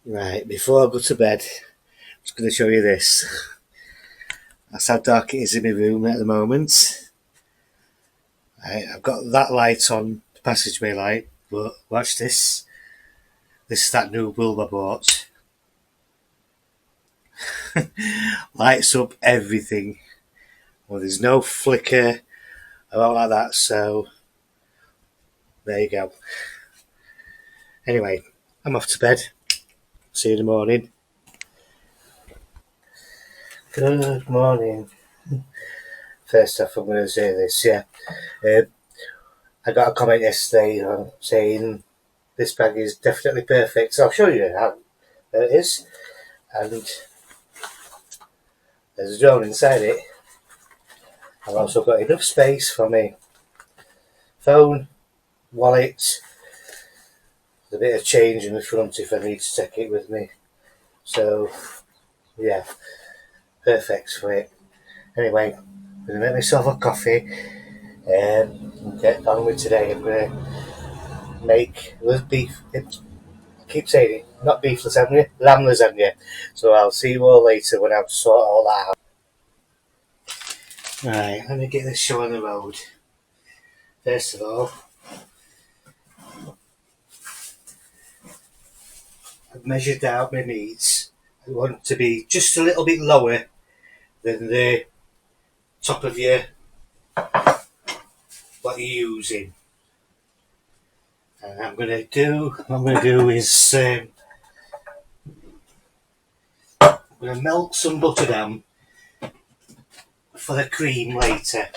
Right, before I go to bed, I'm just going to show you this. That's how dark it is in my room at the moment. Right, I've got that light on, the passageway light, but watch this. This is that new bulb I bought. Lights up everything. Well, there's no flicker about like that, so there you go. Anyway, I'm off to bed. See you in the morning. Good morning. First off, I'm going to say this, yeah. I got a comment yesterday saying this bag is definitely perfect. So I'll show you how it is. And there's a drone inside it. I've also got enough space for my phone, wallet, a bit of change in the front if I need to take it with me. So, yeah, perfect for it. Anyway, I'm going to make myself a coffee and get on with today. I'm going to make roast beef. I keep saying it, not beef lasagna, lamb lasagna. So I'll see you all later when I've sorted all that out. Right, let me get this show on the road. First of all, I've measured out my meats. I want to be just a little bit lower than the top of your what you're using. And what I'm going to do is I'm going to melt some butter down for the cream later.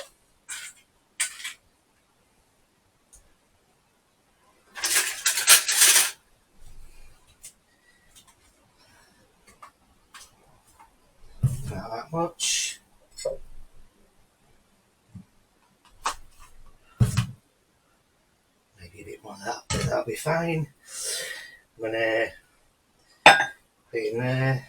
Not that much. Maybe a bit more of that, but that'll be fine. I'm going to put it in there.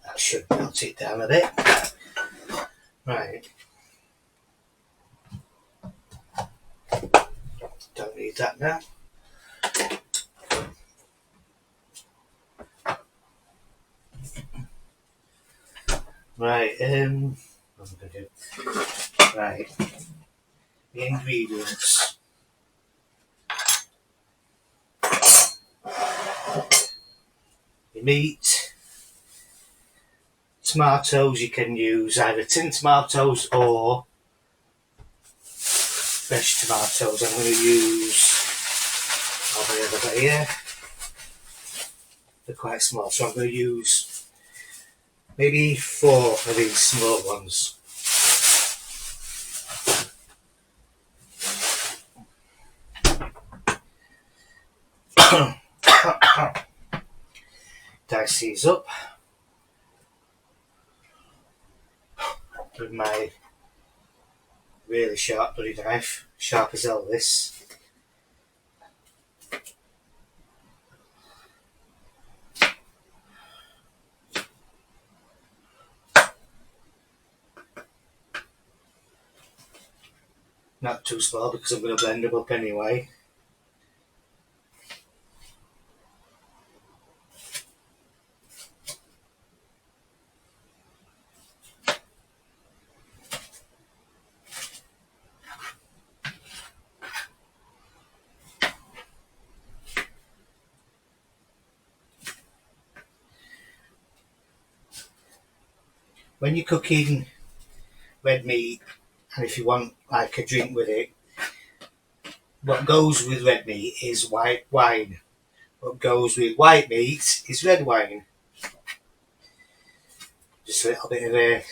That should melt it down a bit. Right. Don't need that now. Right, what am I going to do? Right, the ingredients. Your meat, tomatoes, you can use either tin tomatoes or fresh tomatoes. I'm going to use, what have I got here? They're quite small, so I'm going to use maybe 4 of these small ones. Dice these up with my really sharp bloody knife, sharp as hell this. Not too small because I'm going to blend them up anyway. When you're cooking red meat, and if you want like a drink with it, what goes with red meat is white wine. What goes with white meat is red wine. Just a little bit of a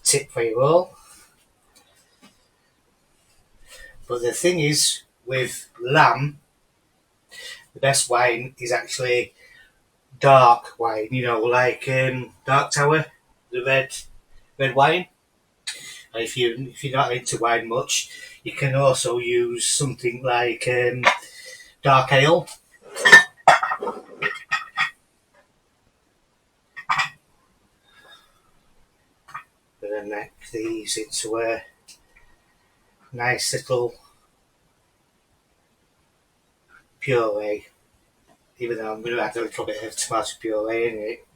tip for you all. But the thing is, with lamb, the best wine is actually dark wine. You know, like Dark Tower, the red wine. And if you're not into wine much, you can also use something like dark ale. And then make these into a nice little puree, even though I'm going to add a little bit of tomato puree in it.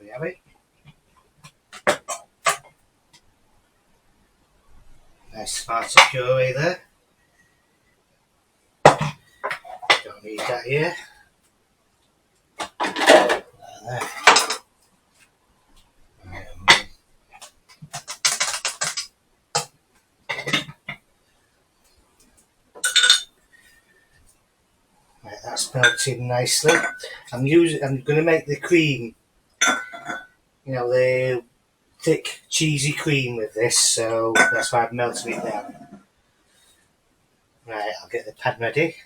There we have it. Nice tomato puree there. Don't need that here. There. Right, that's melted nicely. I'm going to make the cream, you know, the thick cheesy cream with this, so that's why I've melted it down. Right, I'll get the pan ready.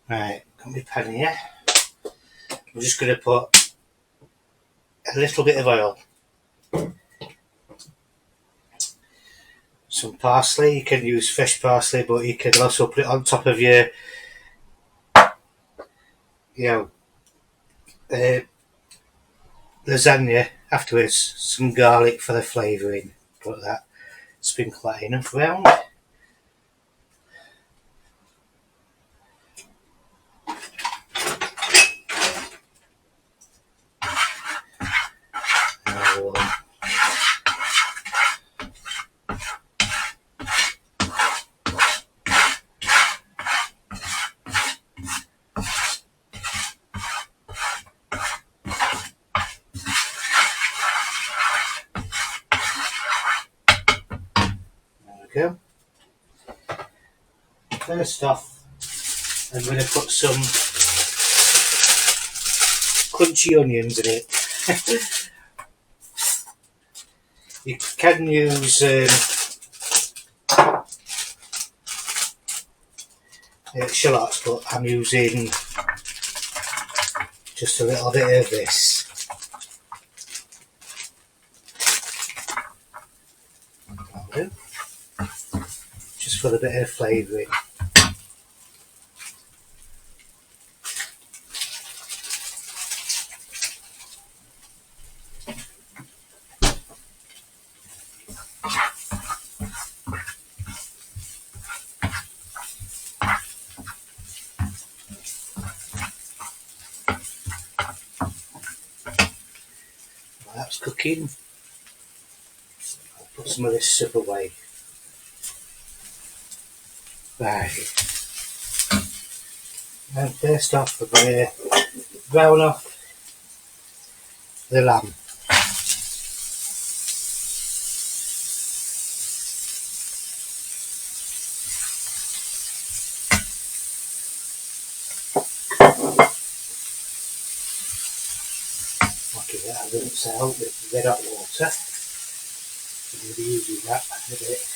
Right, got my pan here. I'm just going to put a little bit of oil, some parsley. You can use fresh parsley, but you can also put it on top of your, lasagne afterwards. Some garlic for the flavouring. Put that, sprinkle that in and around. Go. First off, I'm going to put some crunchy onions in it. You can use shallots, but I'm using just a little bit of this. Just for a bit of flavouring. While that's cooking, I'll put some of this stuff away. Right. And first off, we're going to brown off the lamb. I'll give that a rinse out with red hot water. I'm going to be using that in a bit.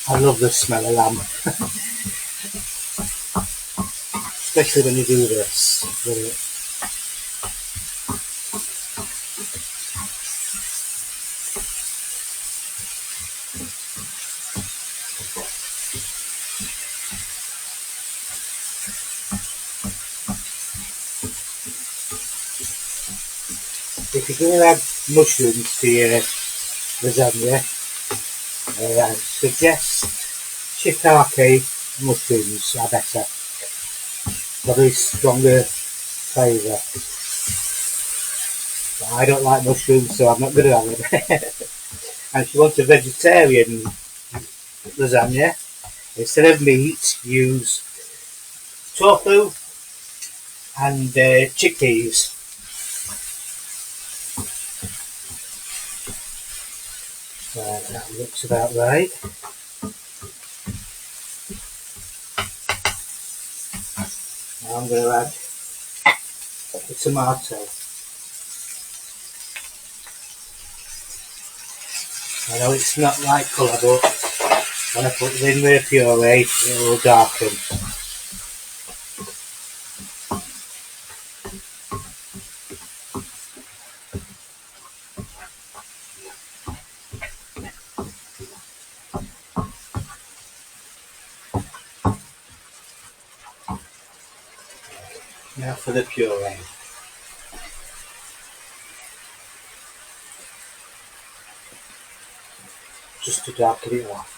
I love the smell of lamb, especially when you do this. If you're going to add mushrooms to your lasagna, I suggest shiitake mushrooms are better. Very stronger flavour. But I don't like mushrooms, so I'm not going to have it. And if you want a vegetarian lasagna, instead of meat, use tofu and chickpeas. Right, that looks about right. Now I'm going to add the tomato. I know it's not light colour, but when I put it in the puree, it will darken. Now for the puree. Just to darken it off.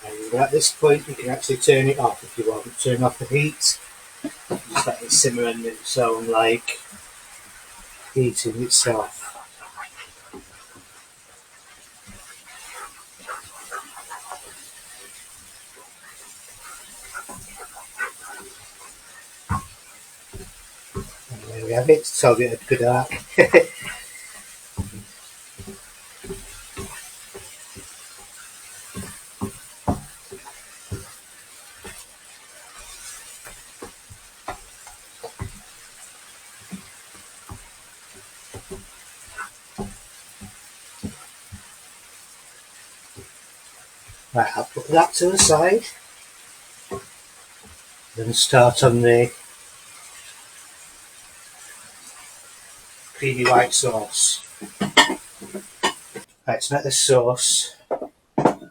And at this point you can actually turn it off if you want. Turn off the heat. Just let it simmer in its own like heating itself. And there we have it. Told you it had good arc. Right, I'll put that to the side. Then start on the creamy white sauce. Right, to make the sauce, you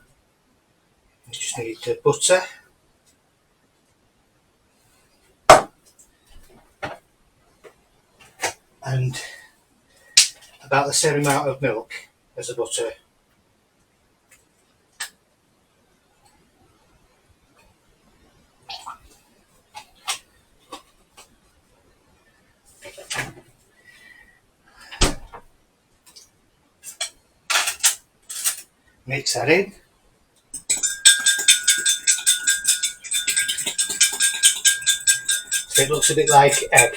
just need the butter, and about the same amount of milk as the butter. Mix that in. So it looks a bit like egg.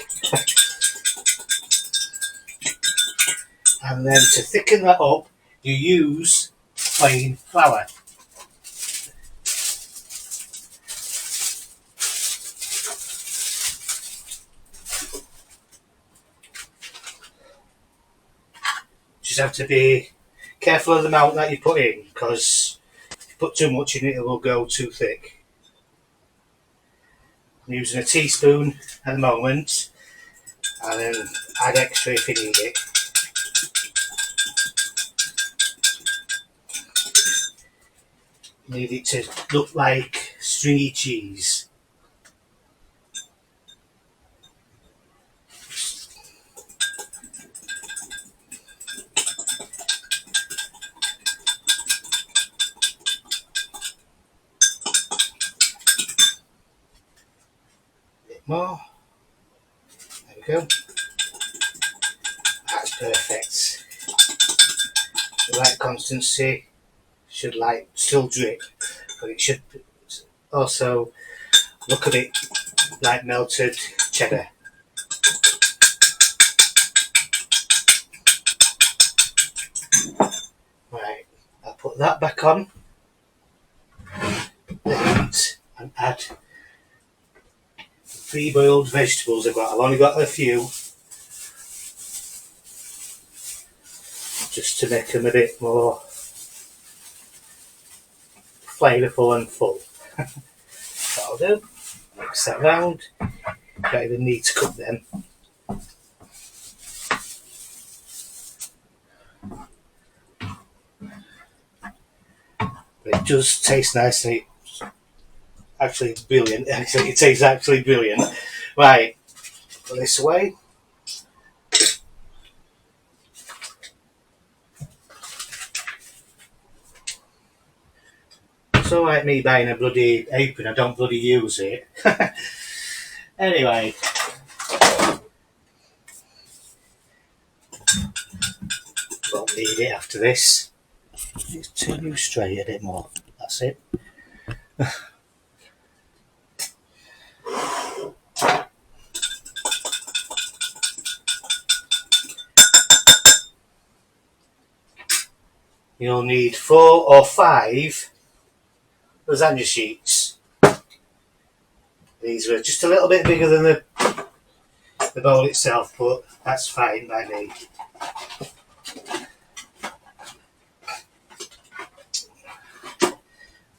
And then to thicken that up, you use plain flour. Just have to be careful of the amount that you put in, because if you put too much in it, it will go too thick. I'm using a teaspoon at the moment, and then add extra if you need it. Need it to look like stringy cheese. A bit more. There we go. That's perfect. The right consistency. Should like still drip, but it should also look a bit like melted cheddar. Right, I'll put that back on the heat and add pre-boiled vegetables I've got. I've only got a few, just to make them a bit more flavourful and full. That'll do. Mix that round. Don't even need to cook them. But it does taste nice, and it's actually brilliant. Actually, it tastes actually brilliant. Right, put this away. It's alright me buying a bloody apron, I don't bloody use it. Anyway. Won't need it after this. Just turn you straight a bit more. That's it. You'll need 4 or 5 lasagna sheets. These were just a little bit bigger than the bowl itself, but that's fine by me.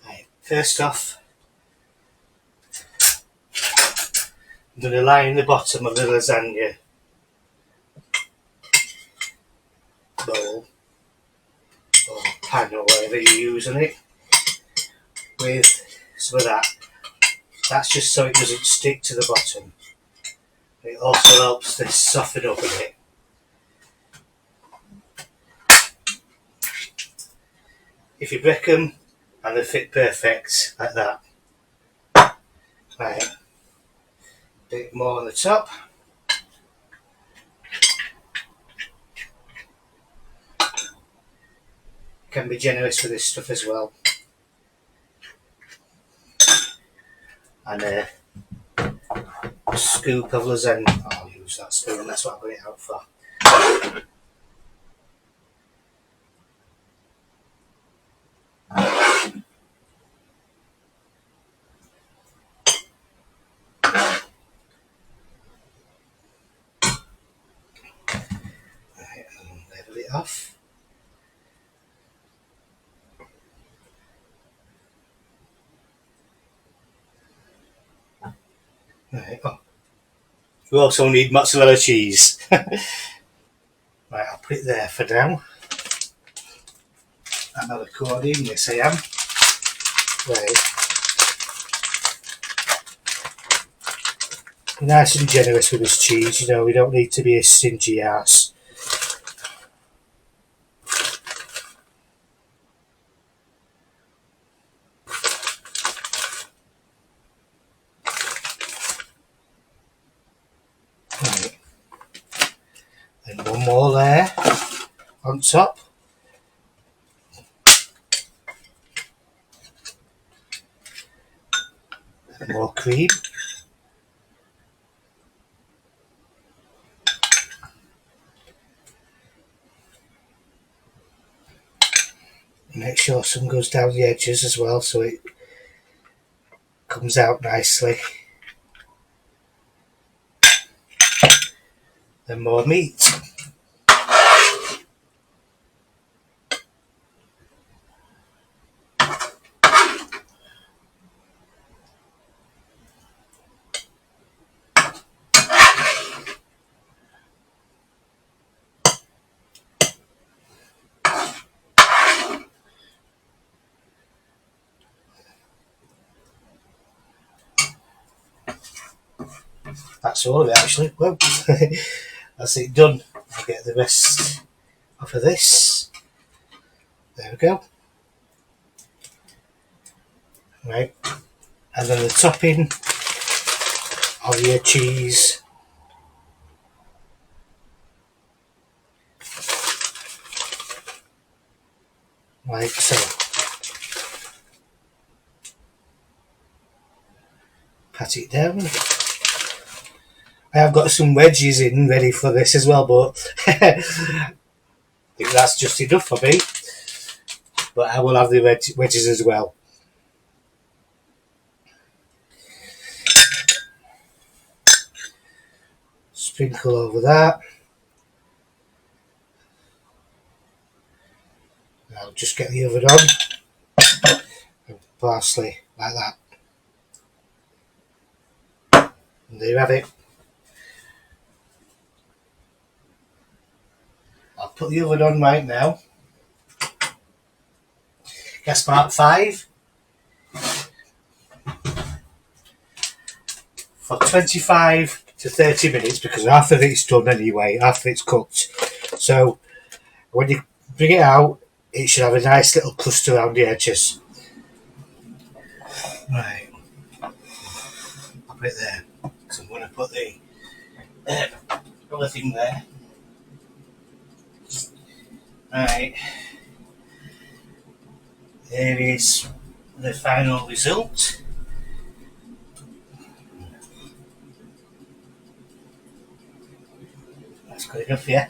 Right, first off, I'm going to line the bottom of the lasagna bowl or pan or whatever you're using it with some of that. That's just so it doesn't stick to the bottom. It also helps this soften up a bit. If you break them and they fit perfect like that. Right, a bit more on the top. Can be generous with this stuff as well. And a scoop of lasagna. I'll use that spoon, that's what I've got it out for. Right, and level it off. Right, oh. We also need mozzarella cheese. Right, I'll put it there for now. I'm not recording, yes I am. Right. Nice and generous with this cheese, you know, we don't need to be a stingy ass. Right. And one more layer on top. More cream. Make sure some goes down the edges as well so it comes out nicely. Then more meat. That's all of it actually. Well, that's it done. I'll get the rest off of this. There we go. Right. And then the topping of your cheese. Like so. Pat it down. I have got some wedges in ready for this as well, but I think that's just enough for me. But I will have the wedges as well. Sprinkle over that. I'll just get the oven on. And parsley like that. And there you have it. I'll put the oven on right now. Gas mark 5. For 25 to 30 minutes because after it's done anyway, after it's cooked. So when you bring it out, it should have a nice little crust around the edges. Right. I'll put it there. So I'm going to put the other thing there. Right. There is the final result. That's good enough, yeah.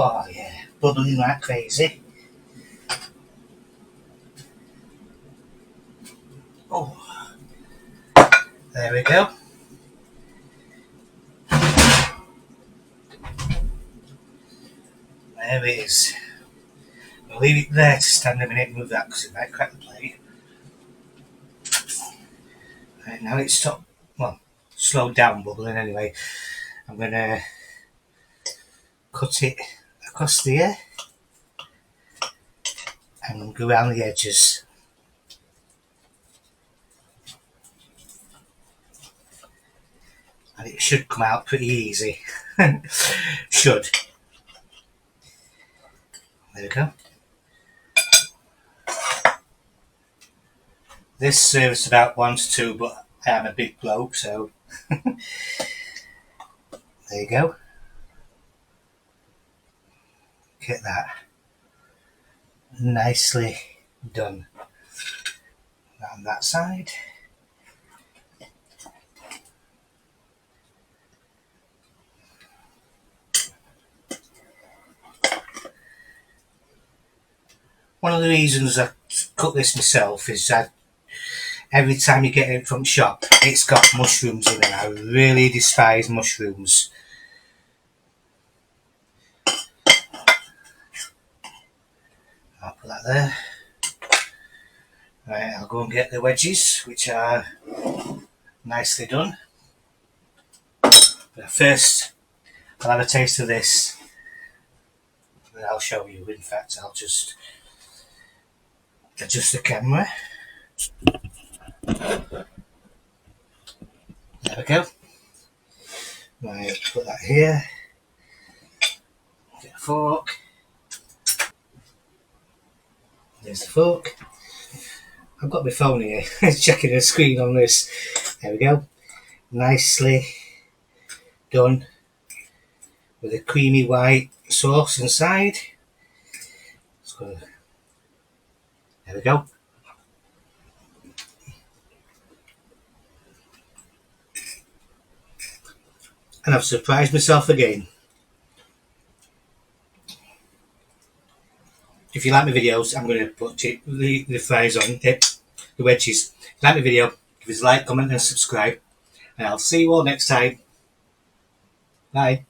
Oh yeah, bubbling like crazy. Oh, there we go. There it is. We'll leave it there to stand a minute and move that because it might crack the plate. Right, now it's stopped, well, slowed down bubbling anyway. I'm going to cut it across there and go around the edges. And it should come out pretty easy. Should. There we go. This serves about 1 to 2, but I am a big bloke, so there you go. Get that. Nicely done. On that side. One of the reasons I cook this myself is that every time you get it from the shop, it's got mushrooms in it. I really despise mushrooms. I'll put that there. Right, I'll go and get the wedges, which are nicely done. But first, I'll have a taste of this. And I'll show you. In fact, I'll just adjust the camera. There we go. Right, put that here. Get a fork. There's the fork. I've got my phone here, checking the screen on this. There we go. Nicely done with a creamy white sauce inside. There we go. And I've surprised myself again. If you like my videos, I'm going to put the fries on, the wedges. If you like my video, give us a like, comment and subscribe. And I'll see you all next time. Bye.